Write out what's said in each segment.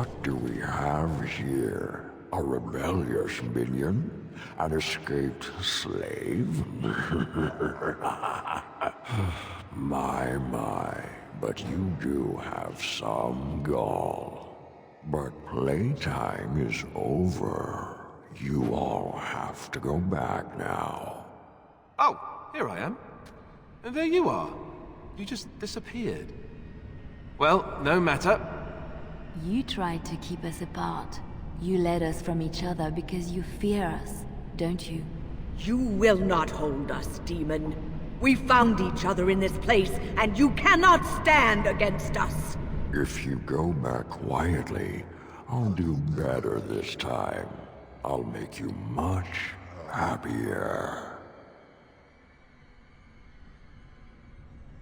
what do we have here? A rebellious minion? An escaped slave? My, but you do have some gall. But playtime is over. You all have to go back now. Oh, here I am. And there you are. You just disappeared. Well, no matter. You tried to keep us apart. You led us from each other because you fear us, don't you? You will not hold us, demon. We found each other in this place, and you cannot stand against us. If you go back quietly, I'll do better this time. I'll make you much happier.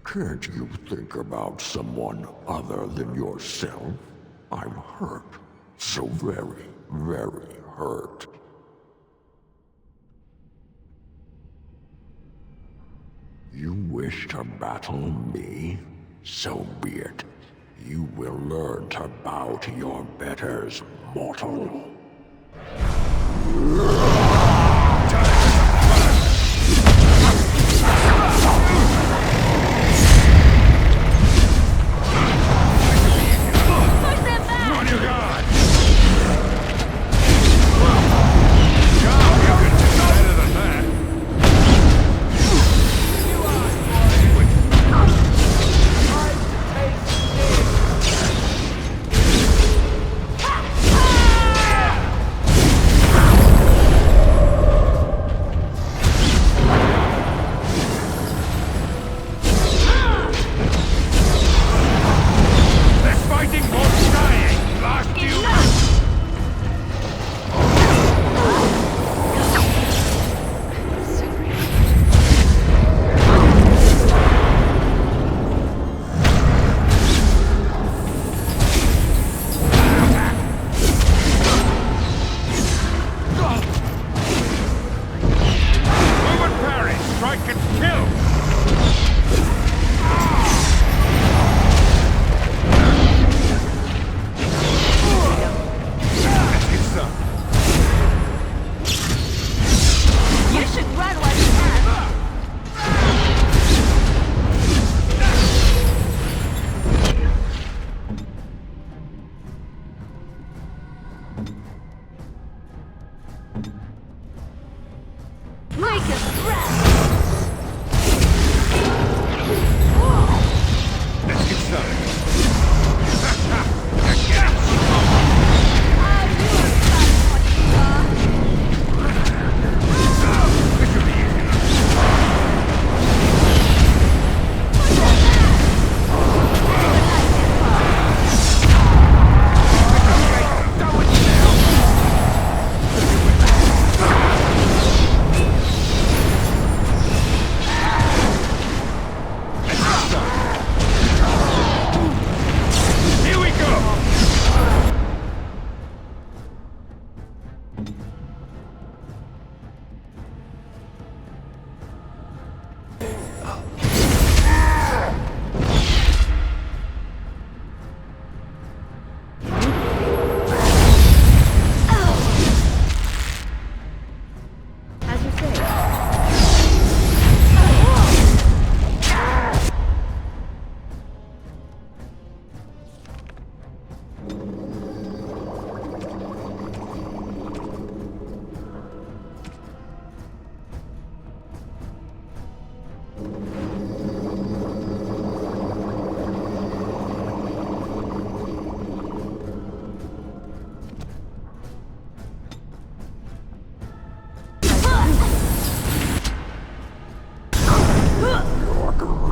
Can't you think about someone other than yourself? I'm hurt. So very, very hurt. You wish to battle me? So be it. You will learn to bow to your betters, mortal.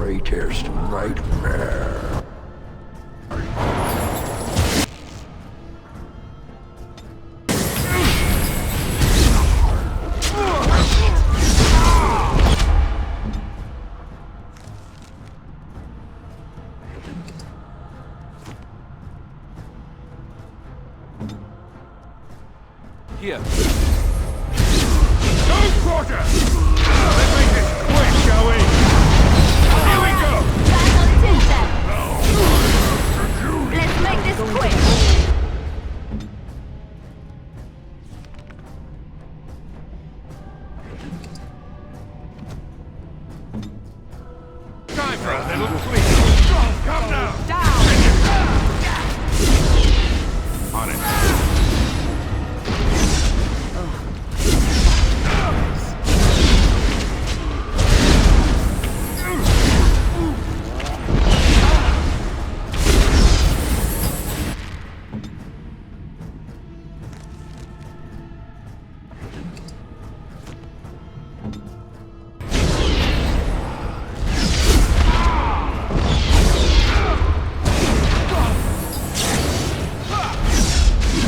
Greatest nightmare. Here. Go, Quarter! Let's make this quick, shall we? Here we go! Let's make this quick!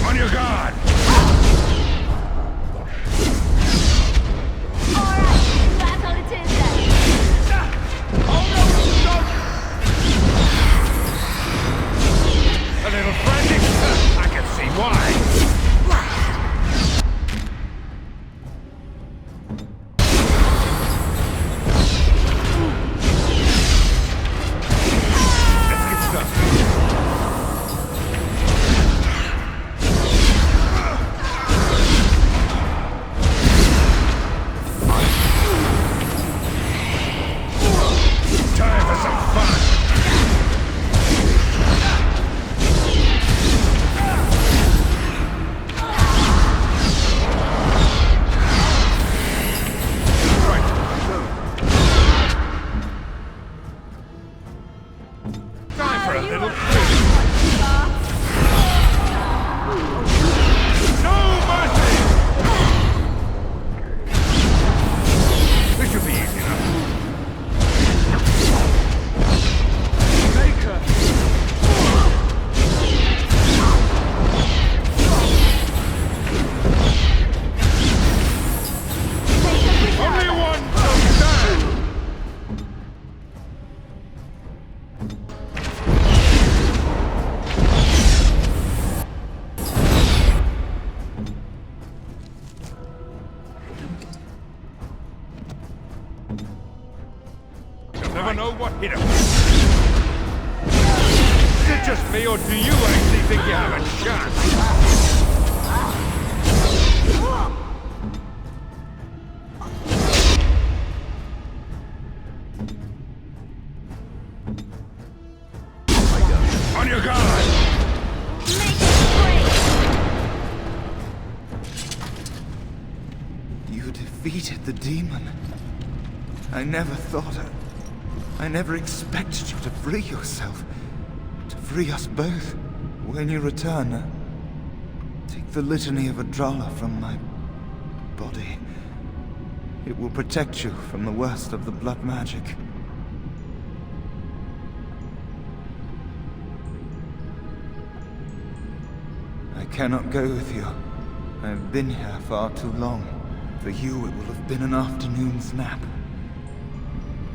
On your guard! Alright, that's all it is then. Oh no, stop! A little frantic? I can see why. Never know what hit him. Is it just me, or do you actually think you have a chance? On your guard! Make it You defeated the demon. I never thought I never expected you to free yourself. To free us both. When you return, take the litany of Adrala from my body. It will protect you from the worst of the blood magic. I cannot go with you. I've been here far too long. For you, it will have been an afternoon's nap.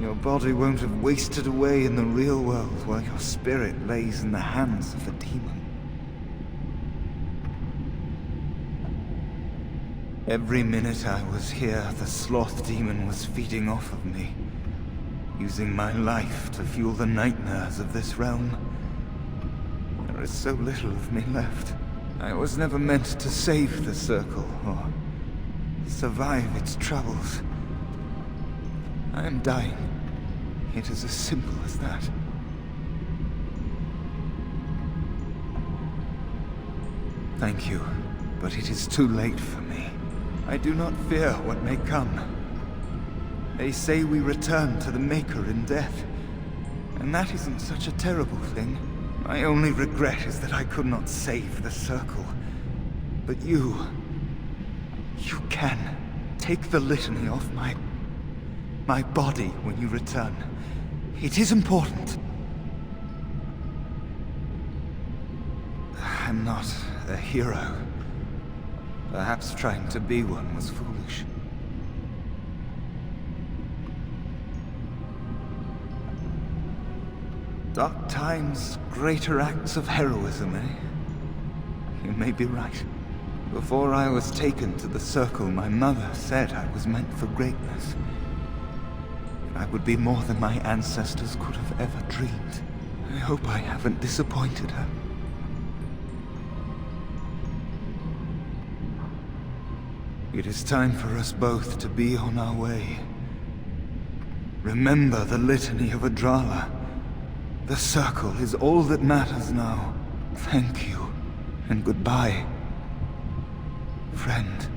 Your body won't have wasted away in the real world while your spirit lays in the hands of a demon. Every minute I was here, the sloth demon was feeding off of me, using my life to fuel the nightmares of this realm. There is so little of me left. I was never meant to save the Circle, or survive its troubles. I am dying. It is as simple as that. Thank you, but it is too late for me. I do not fear what may come. They say we return to the Maker in death, and that isn't such a terrible thing. My only regret is that I could not save the Circle. But you can. Take the litany off my body when you return. It is important. I'm not a hero. Perhaps trying to be one was foolish. Dark times, greater acts of heroism, eh? You may be right. Before I was taken to the Circle, my mother said I was meant for greatness. I would be more than my ancestors could have ever dreamed. I hope I haven't disappointed her. It is time for us both to be on our way. Remember the litany of Adrala. The Circle is all that matters now. Thank you, and goodbye, friend.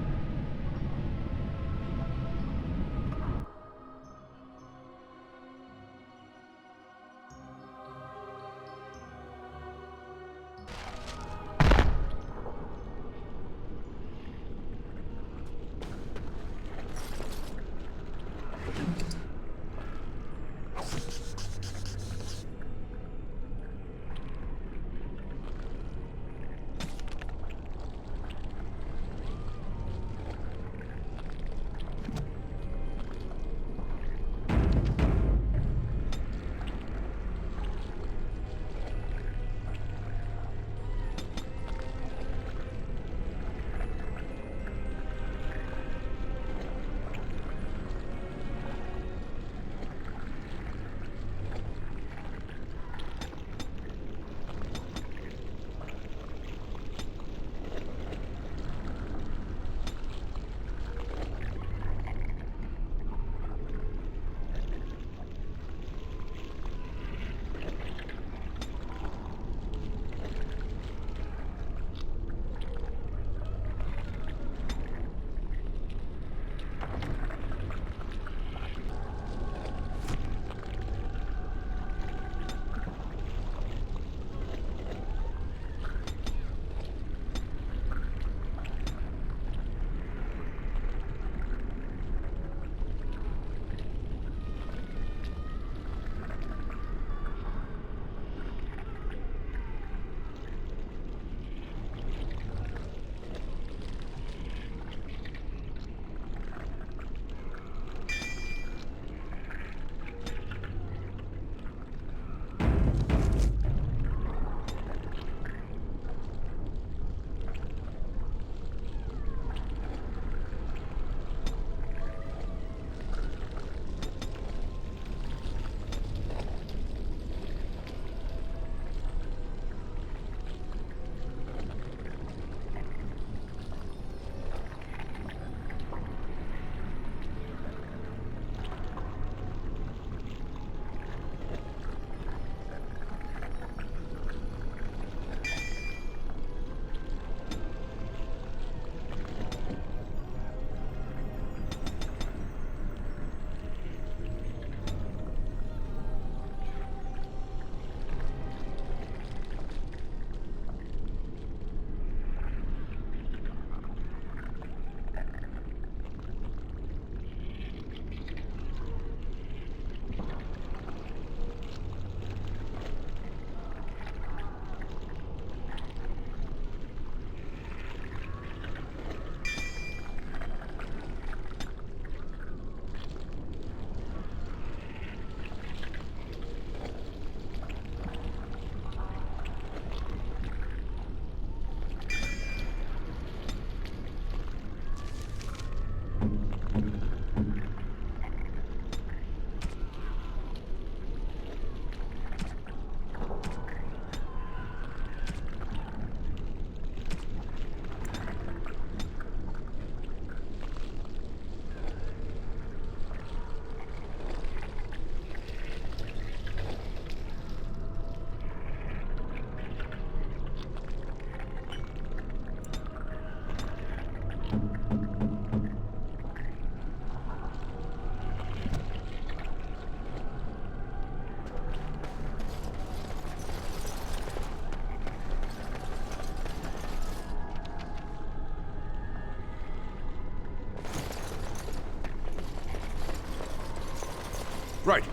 Right.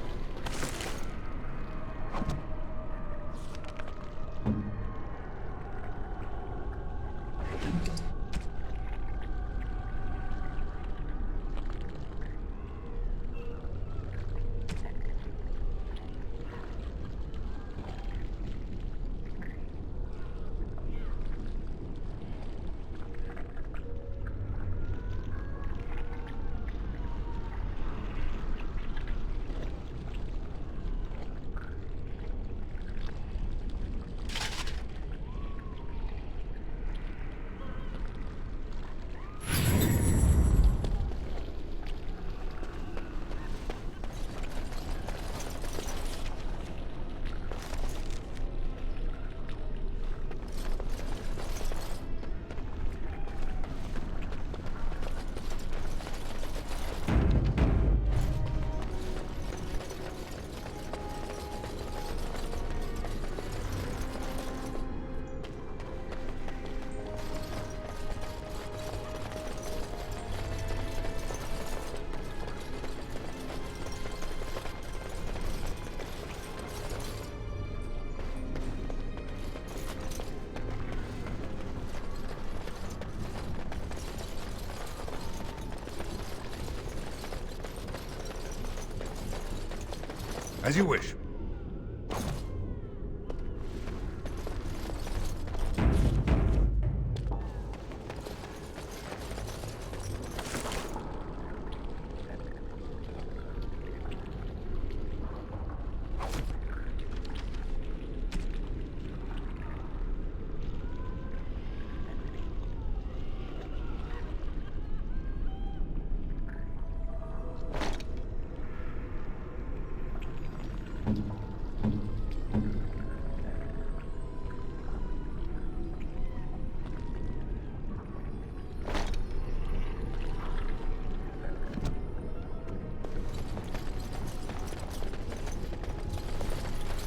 As you wish.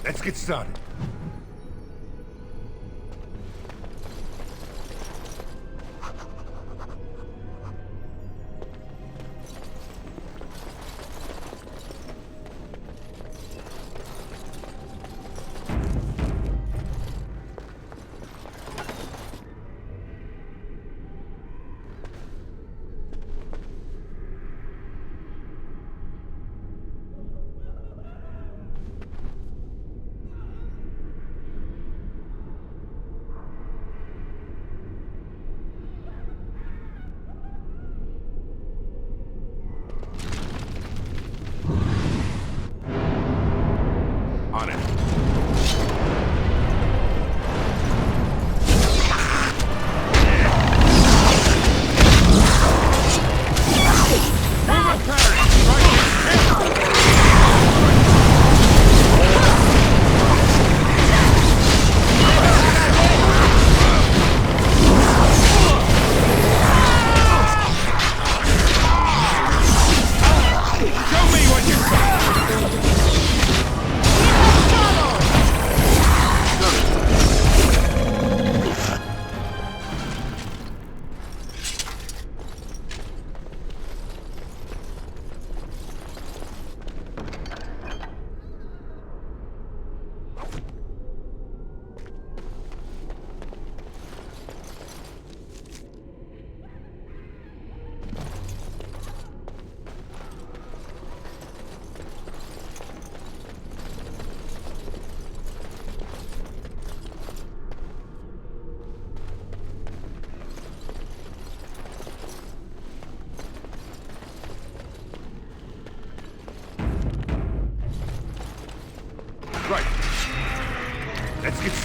Let's get started.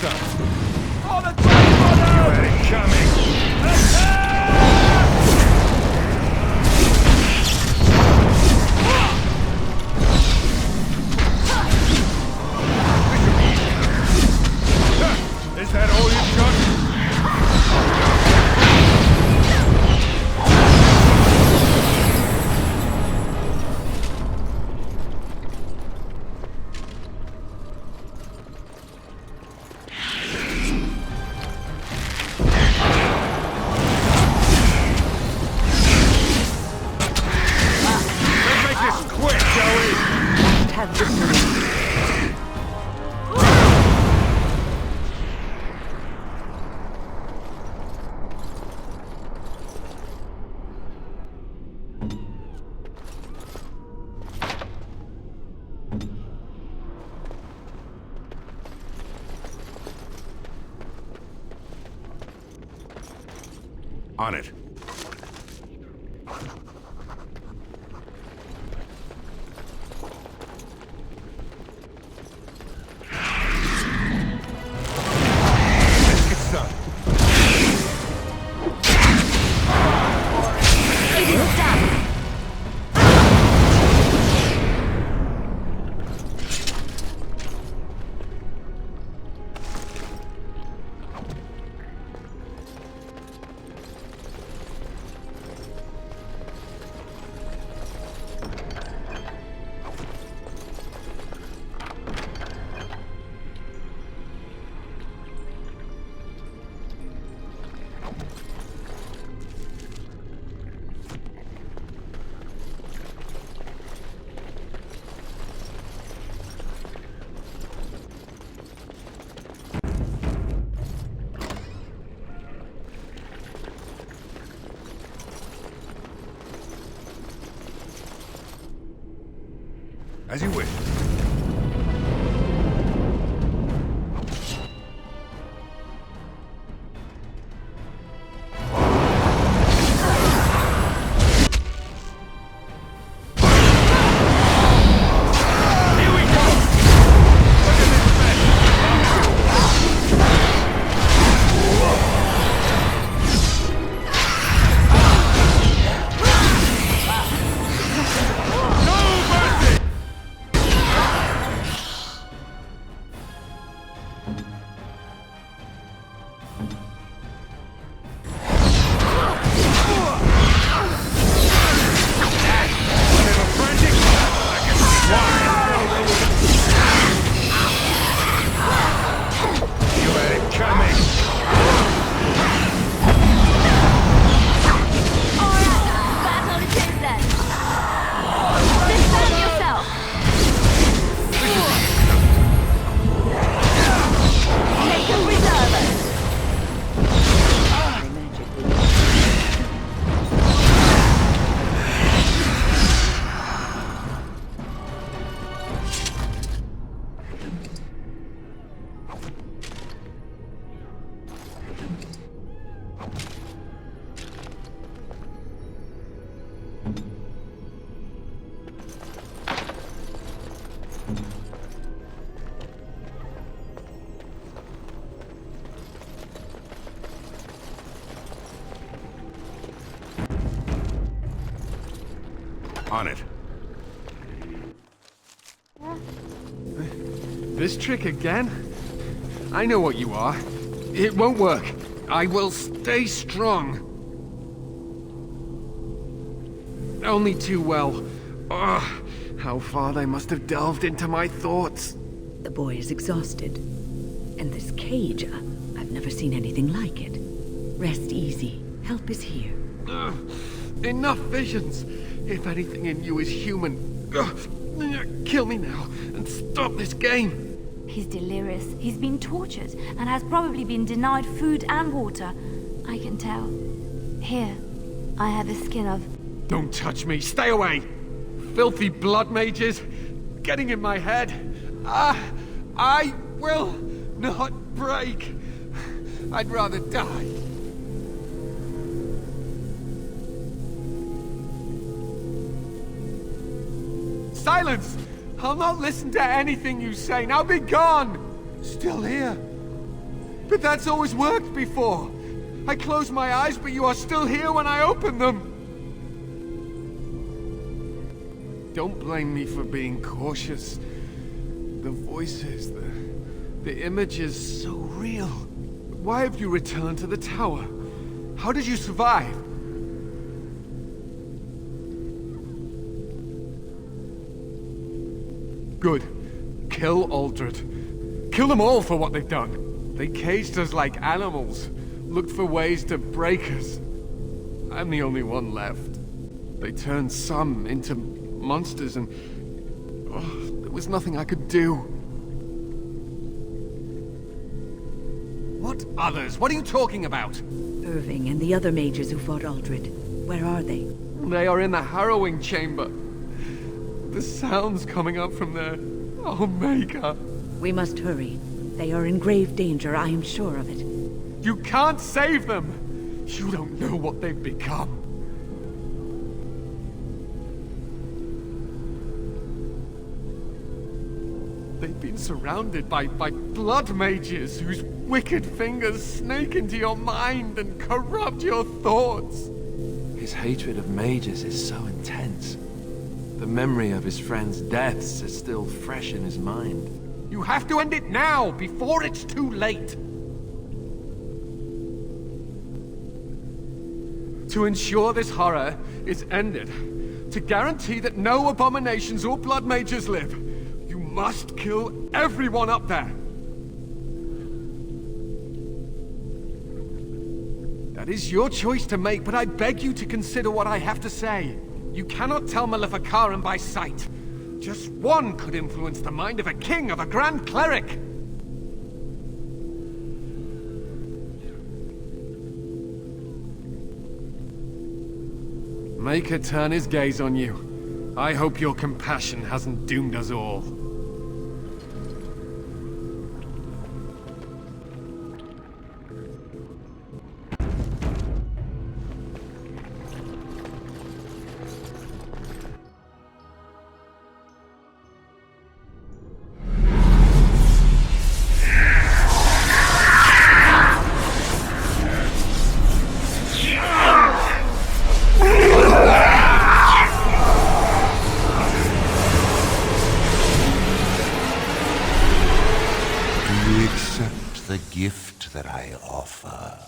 son. Oh, the grandmother! You had it coming. Is that all you've got? Let's make this quick, shall we? Have victory. On it. Let's get started. It is done! As you wish. On it. This trick again? I know what you are. It won't work. I will stay strong. Only too well. Ugh, how far they must have delved into my thoughts. The boy is exhausted. And this cage, I've never seen anything like it. Rest easy. Help is here. Ugh, enough visions. If anything in you is human, kill me now and stop this game. He's delirious. He's been tortured and has probably been denied food and water. I can tell. Here, I have a skin of... Don't touch me. Stay away. Filthy blood mages. Getting in my head. I will not break. I'd rather die. Silence! I'll not listen to anything you say. Now be gone! Still here. But that's always worked before. I close my eyes, but you are still here when I open them. Don't blame me for being cautious. The voices, the images, so real. Why have you returned to the tower? How did you survive? Good. Kill Aldred. Kill them all for what they've done. They caged us like animals, looked for ways to break us. I'm the only one left. They turned some into monsters and... there was nothing I could do. What others? What are you talking about? Irving and the other mages who fought Aldred. Where are they? They are in the harrowing chamber. The sounds coming up from there. Oh, Maker. We must hurry. They are in grave danger, I am sure of it. You can't save them! You don't know what they've become. They've been surrounded by blood mages whose wicked fingers snake into your mind and corrupt your thoughts. His hatred of mages is so intense. The memory of his friends' deaths is still fresh in his mind. You have to end it now, before it's too late. To ensure this horror is ended, to guarantee that no abominations or blood mages live, you must kill everyone up there. That is your choice to make, but I beg you to consider what I have to say. You cannot tell Maleficarum by sight. Just one could influence the mind of a king, of a grand cleric. Make her turn his gaze on you. I hope your compassion hasn't doomed us all. The gift that I offer.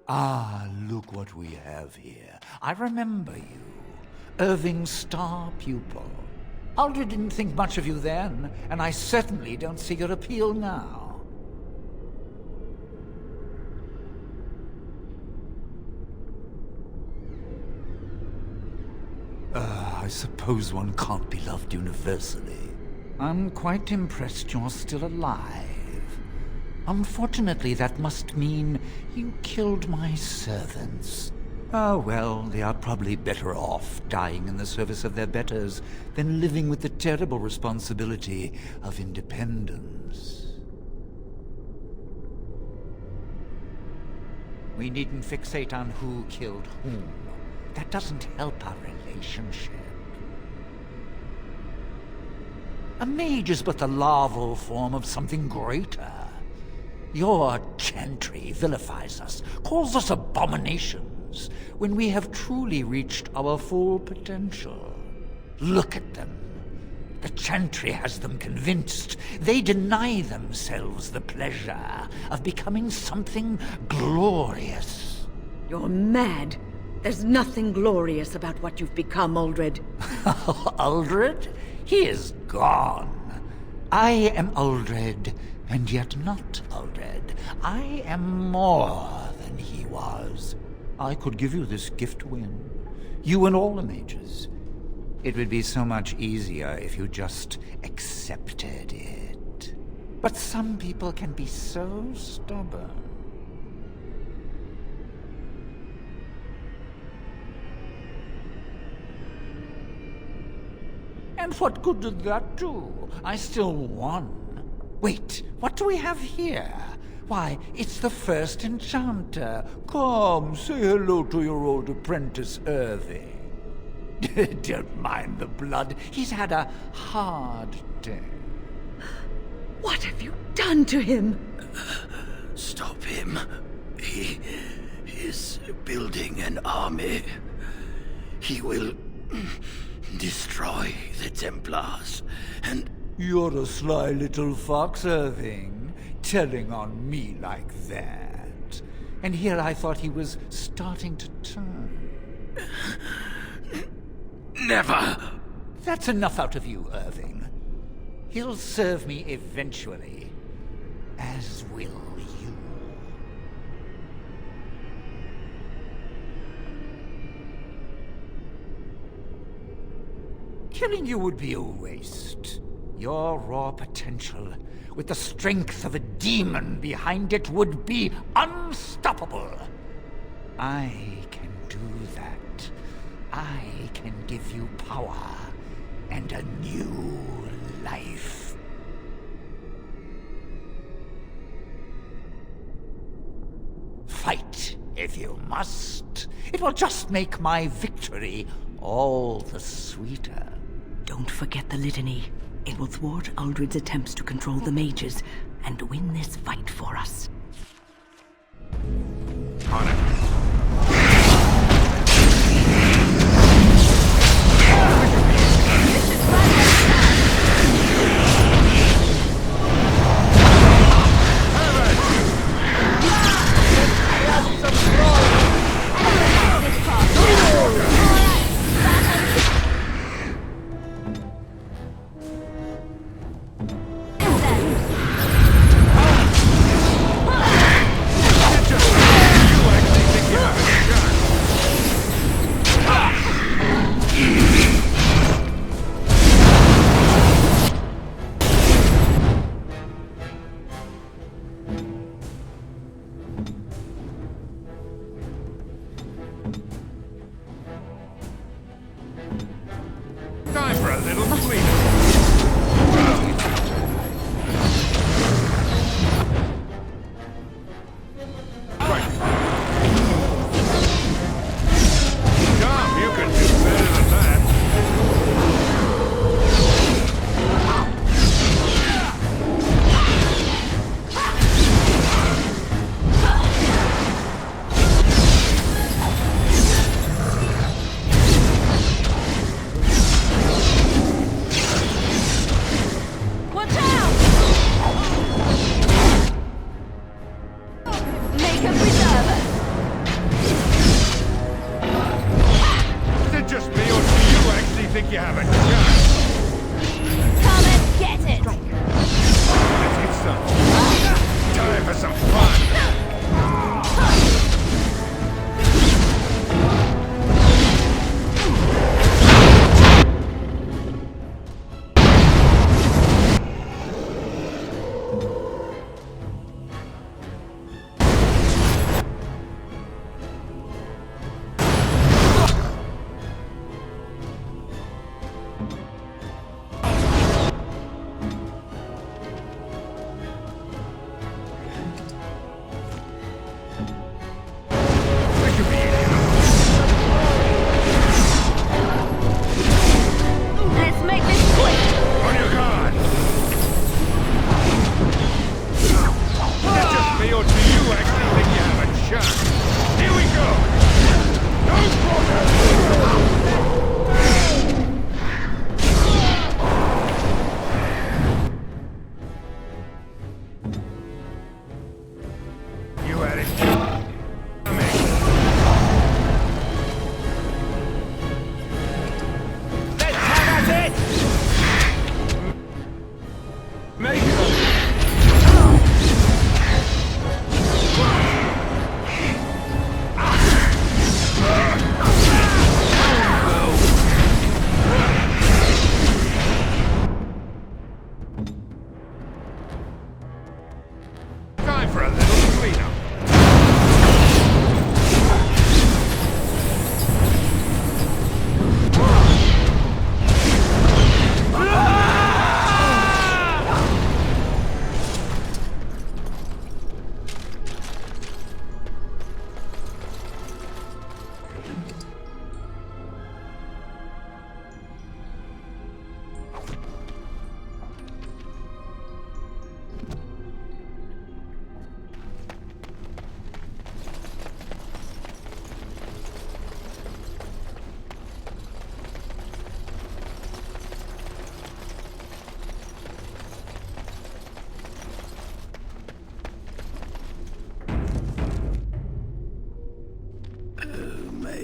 Ah, look what we have here. I remember you. Irving's star pupil. Aldred didn't think much of you then, and I certainly don't see your appeal now. I suppose one can't be loved universally. I'm quite impressed you're still alive. Unfortunately, that must mean you killed my servants. Oh well, they are probably better off dying in the service of their betters than living with the terrible responsibility of independence. We needn't fixate on who killed whom. That doesn't help our relationship. A mage is but the larval form of something greater. Your chantry vilifies us, calls us abominations, when we have truly reached our full potential. Look at them. The chantry has them convinced. They deny themselves the pleasure of becoming something glorious. You're mad. There's nothing glorious about what you've become, Aldred. Aldred? He is gone. I am Aldred, And yet not, Aldred. I am more than he was. I could give you this gift to win. You and all the mages. It would be so much easier if you just accepted it. But some people can be so stubborn. And what good did that do? I still won. Wait, what do we have here? Why, it's the first enchanter. Come, say hello to your old apprentice, Irving. Don't mind the blood. He's had a hard day. What have you done to him? Stop him. He is building an army. He will destroy the Templars, and... You're a sly little fox, Irving, telling on me like that. And here I thought he was starting to turn. Never! That's enough out of you, Irving. He'll serve me eventually, as will you. Killing you would be a waste. Your raw potential, with the strength of a demon behind it, would be unstoppable. I can do that. I can give you power and a new life. Fight if you must. It will just make my victory all the sweeter. Don't forget the litany. It will thwart Aldred's attempts to control the mages and win this fight for us. On it. Time for a little cleanup. Right. Come, you can do better than that. Watch out! Make a preserver. Is it just me, or do you actually think you have a chance? Come and get it. Let's get some. Time for some fun.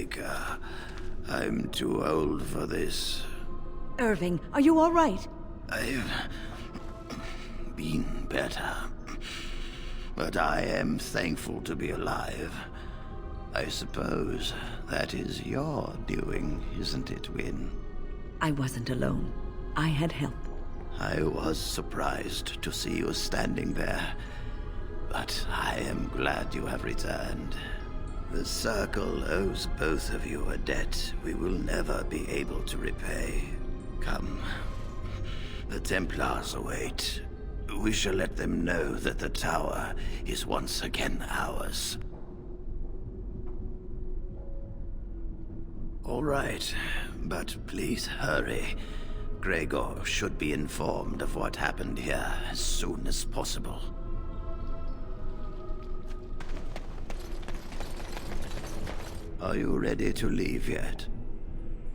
Maker. I'm too old for this. Irving, are you all right? I've been better. But I am thankful to be alive. I suppose that is your doing, isn't it, Win? I wasn't alone. I had help. I was surprised to see you standing there, but I am glad you have returned. The Circle owes both of you a debt we will never be able to repay. Come. The Templars await. We shall let them know that the tower is once again ours. All right, but please hurry. Gregor should be informed of what happened here as soon as possible. Are you ready to leave yet?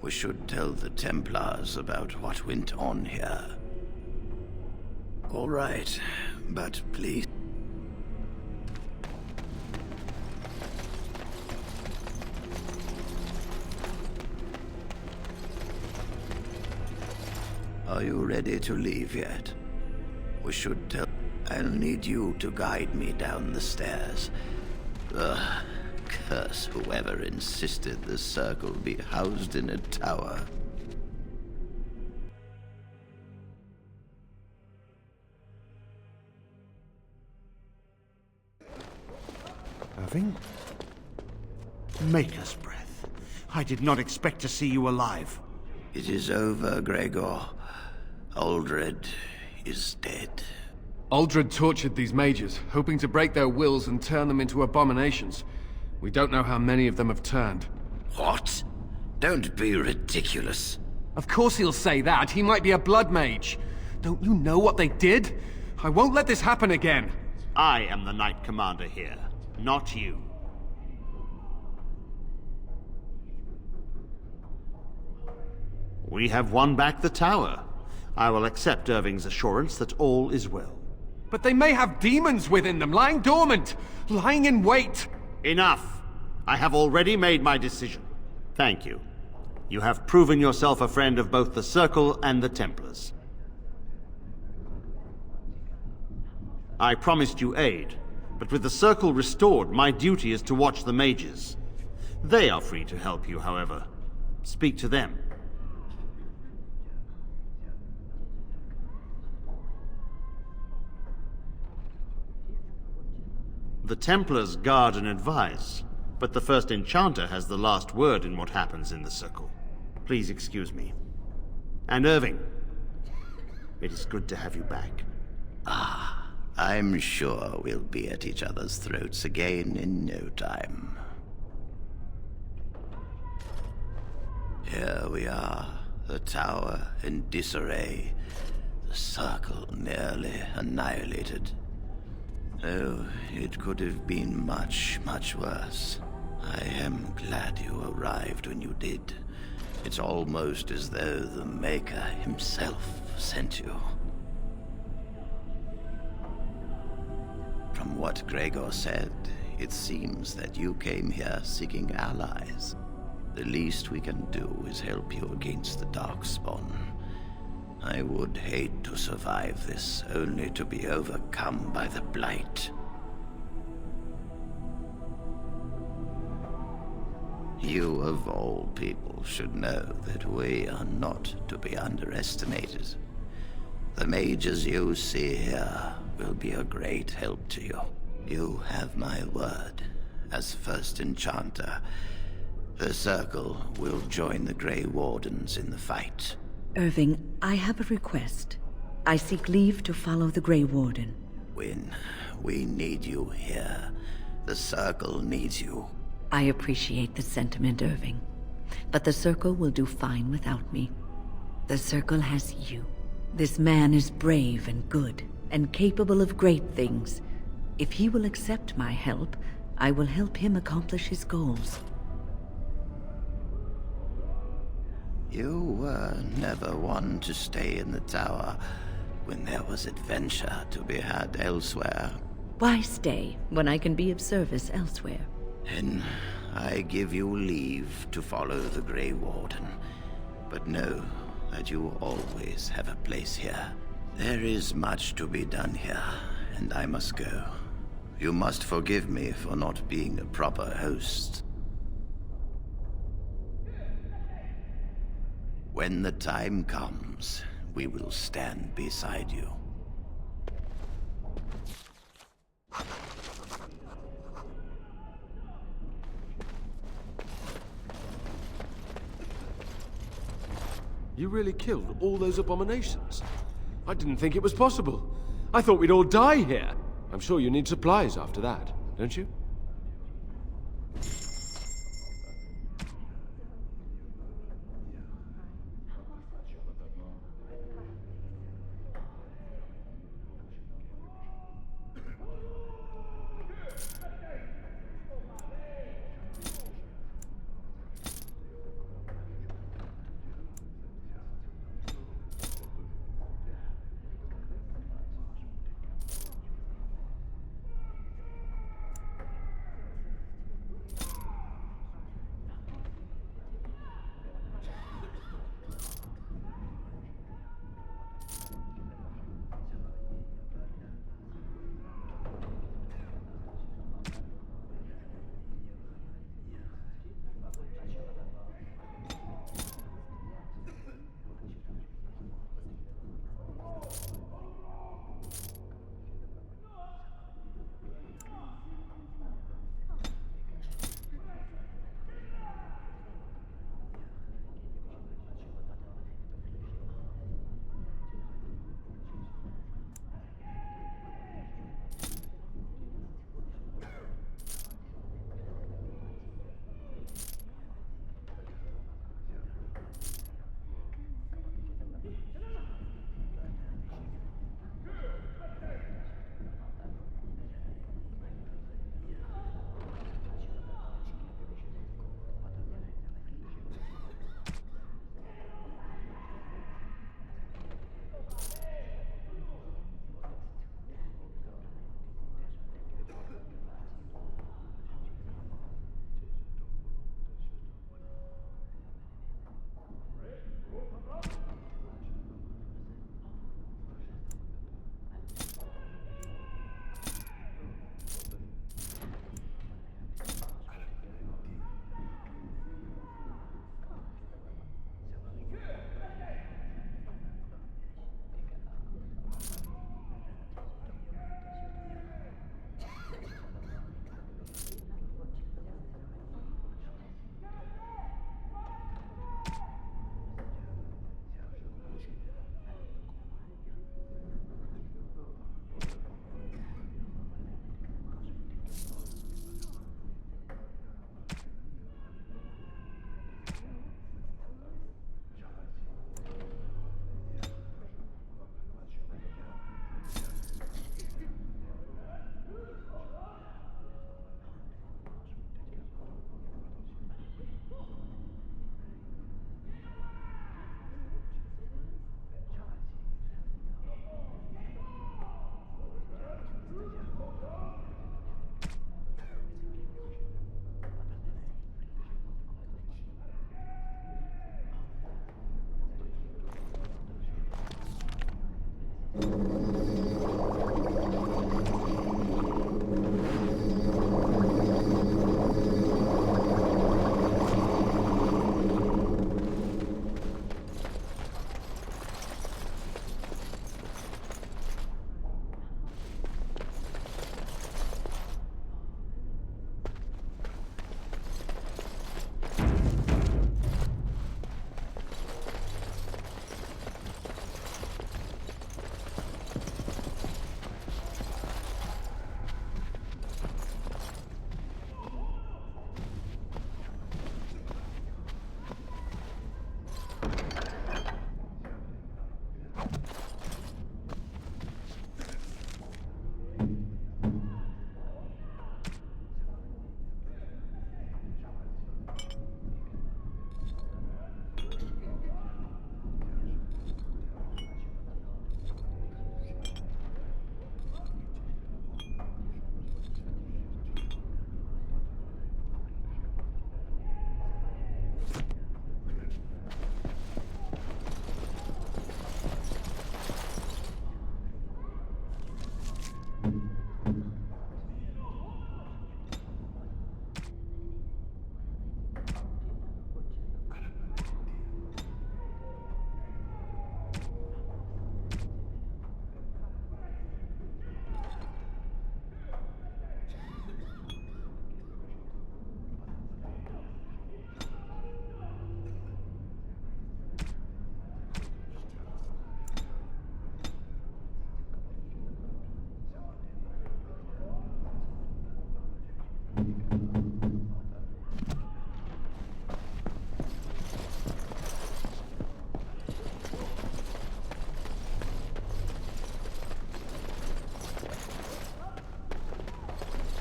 We should tell the Templars about what went on here. All right, but please... Are you ready to leave yet? We should tell... I'll need you to guide me down the stairs. Ugh, curse whoever insisted the Circle be housed in a tower. Irving? Maker's breath. I did not expect to see you alive. It is over, Gregor. Aldred is dead. Aldred tortured these mages, hoping to break their wills and turn them into abominations. We don't know how many of them have turned. What? Don't be ridiculous. Of course he'll say that. He might be a blood mage. Don't you know what they did? I won't let this happen again. I am the Knight Commander here, not you. We have won back the tower. I will accept Irving's assurance that all is well. But they may have demons within them, lying dormant, lying in wait. Enough! I have already made my decision. Thank you. You have proven yourself a friend of both the Circle and the Templars. I promised you aid, but with the Circle restored, my duty is to watch the mages. They are free to help you, however. Speak to them. The Templars guard and advise, but the First Enchanter has the last word in what happens in the Circle. Please excuse me. And Irving, it is good to have you back. Ah, I'm sure we'll be at each other's throats again in no time. Here we are, the tower in disarray, the Circle nearly annihilated. Oh, it could have been much, much worse. I am glad you arrived when you did. It's almost as though the Maker himself sent you. From what Gregor said, it seems that you came here seeking allies. The least we can do is help you against the Darkspawn. I would hate to survive this, only to be overcome by the Blight. You, of all people, should know that we are not to be underestimated. The mages you see here will be a great help to you. You have my word. As First Enchanter, the Circle will join the Grey Wardens in the fight. Irving, I have a request. I seek leave to follow the Grey Warden. Win, we need you here. The Circle needs you. I appreciate the sentiment, Irving. But the Circle will do fine without me. The Circle has you. This man is brave and good, and capable of great things. If he will accept my help, I will help him accomplish his goals. You were never one to stay in the tower when there was adventure to be had elsewhere. Why stay when I can be of service elsewhere? Then I give you leave to follow the Grey Warden, but know that you always have a place here. There is much to be done here, and I must go. You must forgive me for not being a proper host. When the time comes, we will stand beside you. You really killed all those abominations? I didn't think it was possible. I thought we'd all die here. I'm sure you need supplies after that, don't you?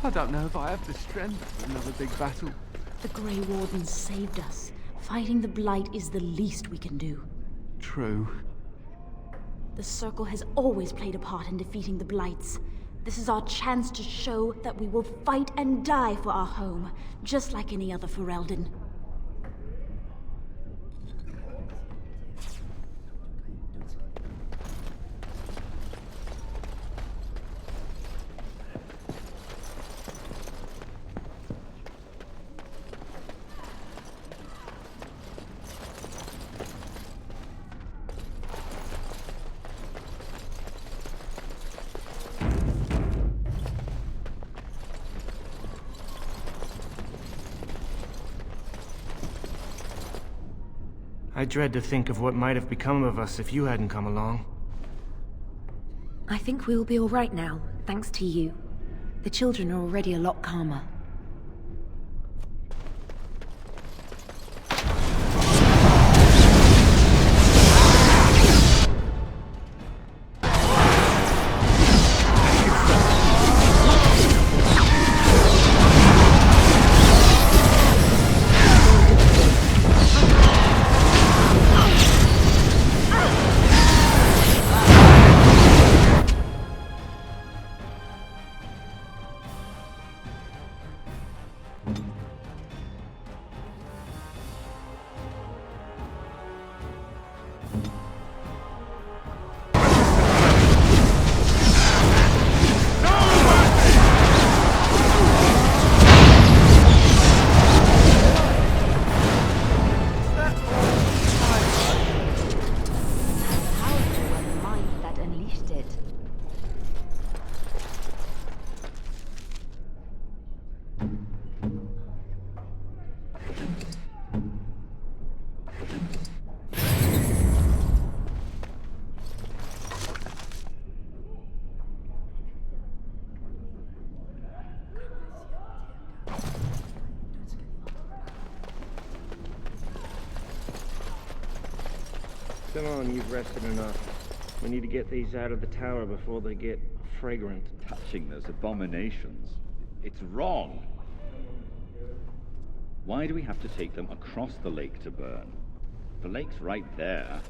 I don't know if I have the strength for another big battle. The Grey Wardens saved us. Fighting the Blight is the least we can do. True. The Circle has always played a part in defeating the Blights. This is our chance to show that we will fight and die for our home, just like any other Ferelden. I dread to think of what might have become of us if you hadn't come along. I think we'll be all right now, thanks to you. The children are already a lot calmer. Come on, you've rested enough. We need to get these out of the tower before they get fragrant. Touching those abominations. It's wrong. Why do we have to take them across the lake to burn? The lake's right there.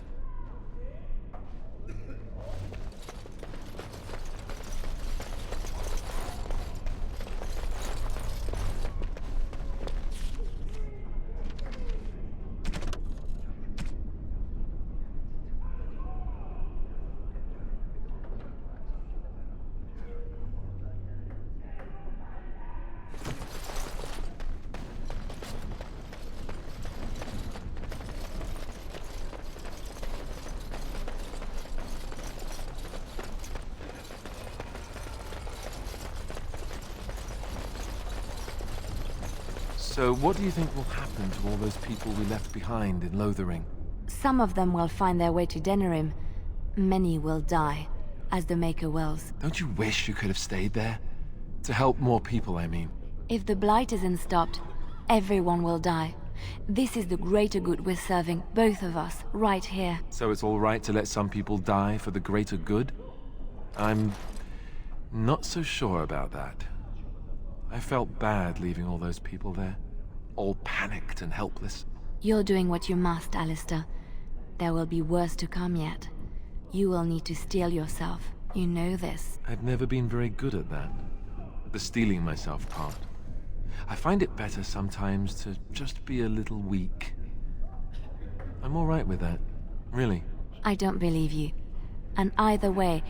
So what do you think will happen to all those people we left behind in Lothering? Some of them will find their way to Denerim. Many will die, as the Maker wills. Don't you wish you could have stayed there? To help more people, I mean. If the Blight isn't stopped, everyone will die. This is the greater good we're serving, both of us, right here. So it's all right to let some people die for the greater good? I'm not so sure about that. I felt bad leaving all those people there, all panicked and helpless. You're doing what you must, Alistair. There will be worse to come yet. You will need to steel yourself. You know this. I've never been very good at that. The steeling myself part. I find it better sometimes to just be a little weak. I'm all right with that, really. I don't believe you. And either way,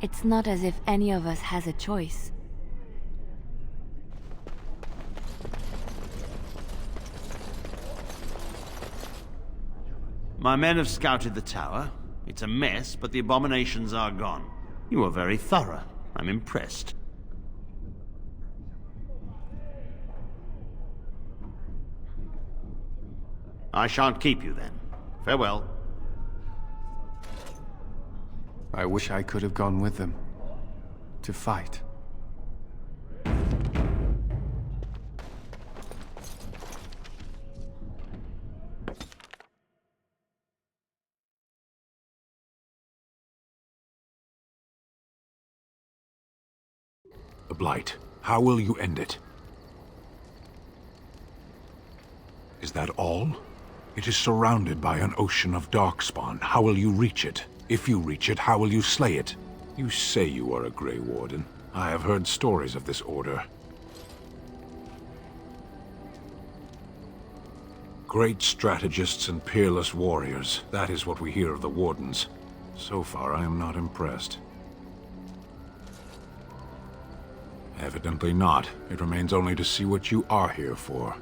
it's not as if any of us has a choice. My men have scouted the tower. It's a mess, but the abominations are gone. You are very thorough. I'm impressed. I shan't keep you then. Farewell. I wish I could have gone with them. To fight. The Blight How will you end it? Is that all? It is surrounded by an ocean of darkspawn. How will you reach it? If you reach it, how will you slay it? You say you are a Grey Warden. I have heard stories of this order. Great strategists and peerless warriors. That is what we hear of the Wardens. So far, I am not impressed. Evidently not. It remains only to see what you are here for.